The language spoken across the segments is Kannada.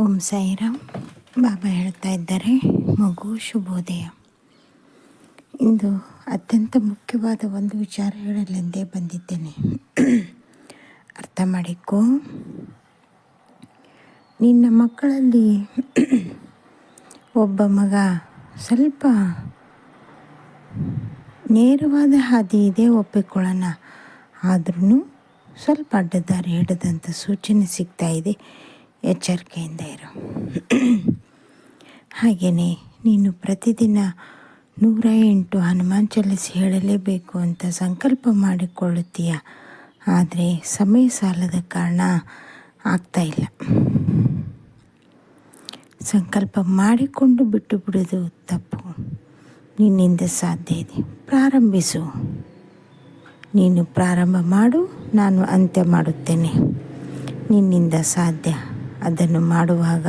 ಓಂ ಸಾಯಿರಾಮ್. ಬಾಬಾ ಹೇಳ್ತಾ ಇದ್ದಾರೆ, ಮಗು ಶುಭೋದಯ. ಇಂದು ಅತ್ಯಂತ ಮುಖ್ಯವಾದ ಒಂದು ವಿಚಾರ ಹೇಳಲೆಂದೇ ಬಂದಿದ್ದೇನೆ. ಅರ್ಥ ಮಾಡಿಕೊ. ನಿನ್ನ ಮಕ್ಕಳಲ್ಲಿ ಒಬ್ಬ ಮಗ ಸ್ವಲ್ಪ ನೇರವಾದ ಹಾದಿ ಇದೆ, ಒಪ್ಪಿಕೊಳ್ಳೋಣ. ಆದ್ರೂ ಸ್ವಲ್ಪ ಅಡ್ಡದಾರಿ ಹಿಡಿದಂಥ ಸೂಚನೆ ಸಿಗ್ತಾ ಇದೆ. ಎಚ್ಚರಿಕೆಯಿಂದ ಇರು. ಹಾಗೆಯೇ ನೀನು ಪ್ರತಿದಿನ 108 ಹನುಮಾನ್ ಚಾಲಿಸ್ ಹೇಳಲೇಬೇಕು ಅಂತ ಸಂಕಲ್ಪ ಮಾಡಿಕೊಳ್ಳುತ್ತೀಯ. ಆದರೆ ಸಮಯ ಸಾಲದ ಕಾರಣ ಆಗ್ತಾಯಿಲ್ಲ. ಸಂಕಲ್ಪ ಮಾಡಿಕೊಂಡು ಬಿಟ್ಟು ಬಿಡೋದು ತಪ್ಪು. ನಿನ್ನಿಂದ ಸಾಧ್ಯ ಇದೆ, ಪ್ರಾರಂಭಿಸು. ನೀನು ಪ್ರಾರಂಭ ಮಾಡು, ನಾನು ಅಂತ್ಯ ಮಾಡುತ್ತೇನೆ. ನಿನ್ನಿಂದ ಸಾಧ್ಯ. ಅದನ್ನು ಮಾಡುವಾಗ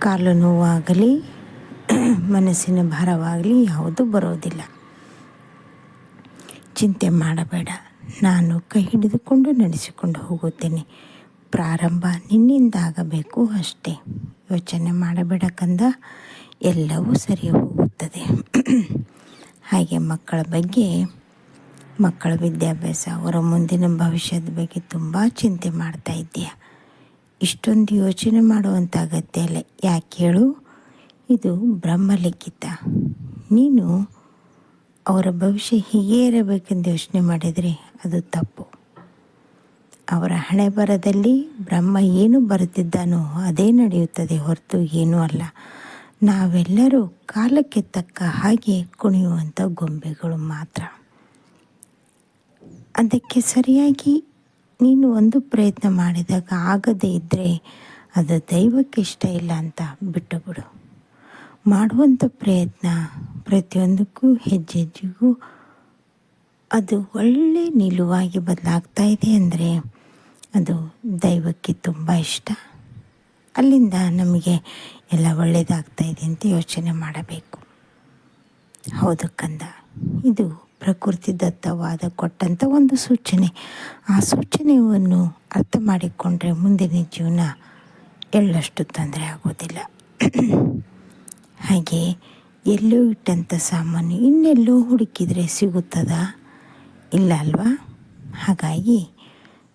ಕಾಲು ನೋವಾಗಲಿ ಮನಸ್ಸಿನ ಭಾರವಾಗಲಿ ಯಾವುದೂ ಬರೋದಿಲ್ಲ. ಚಿಂತೆ ಮಾಡಬೇಡ, ನಾನು ಕೈ ಹಿಡಿದುಕೊಂಡು ನಡೆಸಿಕೊಂಡು ಹೋಗುತ್ತೇನೆ. ಪ್ರಾರಂಭ ನಿನ್ನಿಂದ ಆಗಬೇಕು ಅಷ್ಟೇ. ಯೋಚನೆ ಮಾಡಬೇಡ ಕಂದ, ಎಲ್ಲವೂ ಸರಿ ಹೋಗುತ್ತದೆ. ಹಾಗೆ ಮಕ್ಕಳ ಬಗ್ಗೆ, ಮಕ್ಕಳ ವಿದ್ಯಾಭ್ಯಾಸ, ಅವರ ಮುಂದಿನ ಭವಿಷ್ಯದ ಬಗ್ಗೆ ತುಂಬ ಚಿಂತೆ ಮಾಡ್ತಾ ಇದ್ದೀಯ. ಇಷ್ಟೊಂದು ಯೋಚನೆ ಮಾಡುವಂಥ ಅಗತ್ಯ ಇಲ್ಲ. ಯಾಕೆ ಹೇಳು? ಇದು ಬ್ರಹ್ಮಲಿಖಿತ. ನೀನು ಅವರ ಭವಿಷ್ಯ ಹೀಗೇ ಇರಬೇಕೆಂದು ಯೋಚನೆ ಮಾಡಿದರೆ ಅದು ತಪ್ಪು. ಅವರ ಹಣೆ ಬರದಲ್ಲಿ ಬ್ರಹ್ಮ ಏನು ಬರುತ್ತಿದ್ದಾನೋ ಅದೇ ನಡೆಯುತ್ತದೆ ಹೊರತು ಏನೂ ಅಲ್ಲ. ನಾವೆಲ್ಲರೂ ಕಾಲಕ್ಕೆ ತಕ್ಕ ಹಾಗೆ ಕುಣಿಯುವಂಥ ಗೊಂಬೆಗಳು ಮಾತ್ರ. ಅದಕ್ಕೆ ಸರಿಯಾಗಿ ನೀನು ಒಂದು ಪ್ರಯತ್ನ ಮಾಡಿದಾಗ ಆಗದೇ ಇದ್ದರೆ ಅದು ದೈವಕ್ಕೆ ಇಷ್ಟ ಇಲ್ಲ ಅಂತ ಬಿಟ್ಟು ಬಿಡು. ಮಾಡುವಂಥ ಪ್ರಯತ್ನ ಪ್ರತಿಯೊಂದಕ್ಕೂ ಹೆಜ್ಜೆಗೂ ಅದು ಒಳ್ಳೆ ನಿಲುವಾಗಿ ಬದಲಾಗ್ತಾ ಇದೆ ಅಂದರೆ ಅದು ದೈವಕ್ಕೆ ತುಂಬ ಇಷ್ಟ. ಅಲ್ಲಿಂದ ನಮಗೆ ಎಲ್ಲ ಒಳ್ಳೆಯದಾಗ್ತಾ ಇದೆ ಅಂತ ಯೋಚನೆ ಮಾಡಬೇಕು. ಹೌದು ಕಂದ, ಇದು ಪ್ರಕೃತಿ ದತ್ತವಾದ ಕೊಟ್ಟಂಥ ಒಂದು ಸೂಚನೆ. ಆ ಸೂಚನೆಯನ್ನು ಅರ್ಥ ಮಾಡಿಕೊಂಡ್ರೆ ಮುಂದಿನ ಜೀವನ ಎಳ್ಳಷ್ಟು ತೊಂದರೆ ಆಗೋದಿಲ್ಲ. ಹಾಗೆ ಎಲ್ಲೋ ಇಟ್ಟಂಥ ಸಾಮಾನು ಇನ್ನೆಲ್ಲೋ ಹುಡುಕಿದರೆ ಸಿಗುತ್ತದಾ? ಇಲ್ಲ ಅಲ್ವಾ? ಹಾಗಾಗಿ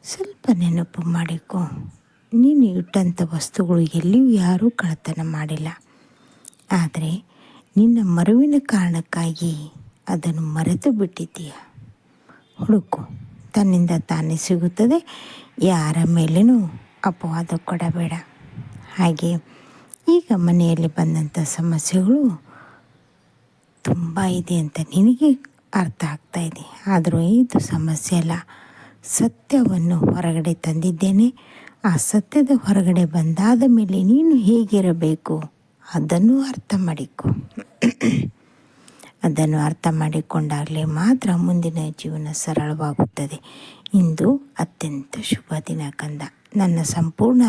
ಸ್ವಲ್ಪ ನೆನಪು ಮಾಡಿಕೊ. ನೀನು ಇಟ್ಟಂಥ ವಸ್ತುಗಳು ಎಲ್ಲಿಯೂ ಯಾರೂ ಕಳ್ಳತನ ಮಾಡಿಲ್ಲ. ಆದರೆ ನಿನ್ನ ಮರುವಿನ ಕಾರಣಕ್ಕಾಗಿ ಅದನ್ನು ಮರೆತು ಬಿಟ್ಟಿದ್ದೀಯ. ಹುಡುಕು, ತನ್ನಿಂದ ತಾನೇ ಸಿಗುತ್ತದೆ. ಯಾರ ಮೇಲೇನೂ ಅಪವಾದ ಕೊಡಬೇಡ. ಹಾಗೆ ಈಗ ಮನೆಯಲ್ಲಿ ಬಂದಂಥ ಸಮಸ್ಯೆಗಳು ತುಂಬ ಇದೆ ಅಂತ ನಿನಗೆ ಅರ್ಥ ಆಗ್ತಾ ಇದೆ. ಆದರೂ ಇದು ಸಮಸ್ಯೆ ಅಲ್ಲ, ಸತ್ಯವನ್ನು ಹೊರಗಡೆ ತಂದಿದ್ದೇನೆ. ಆ ಸತ್ಯದ ಹೊರಗಡೆ ಬಂದಾದ ಮೇಲೆ ನೀನು ಹೇಗಿರಬೇಕು ಅದನ್ನು ಅರ್ಥ ಮಾಡಿಕೊ. ಅದನ್ನು ಅರ್ಥ ಮಾಡಿಕೊಂಡಾಗಲೇ ಮಾತ್ರ ಮುಂದಿನ ಜೀವನ ಸರಳವಾಗುತ್ತದೆ. ಇಂದು ಅತ್ಯಂತ ಶುಭ ದಿನ ಕಂದ. ನನ್ನ ಸಂಪೂರ್ಣ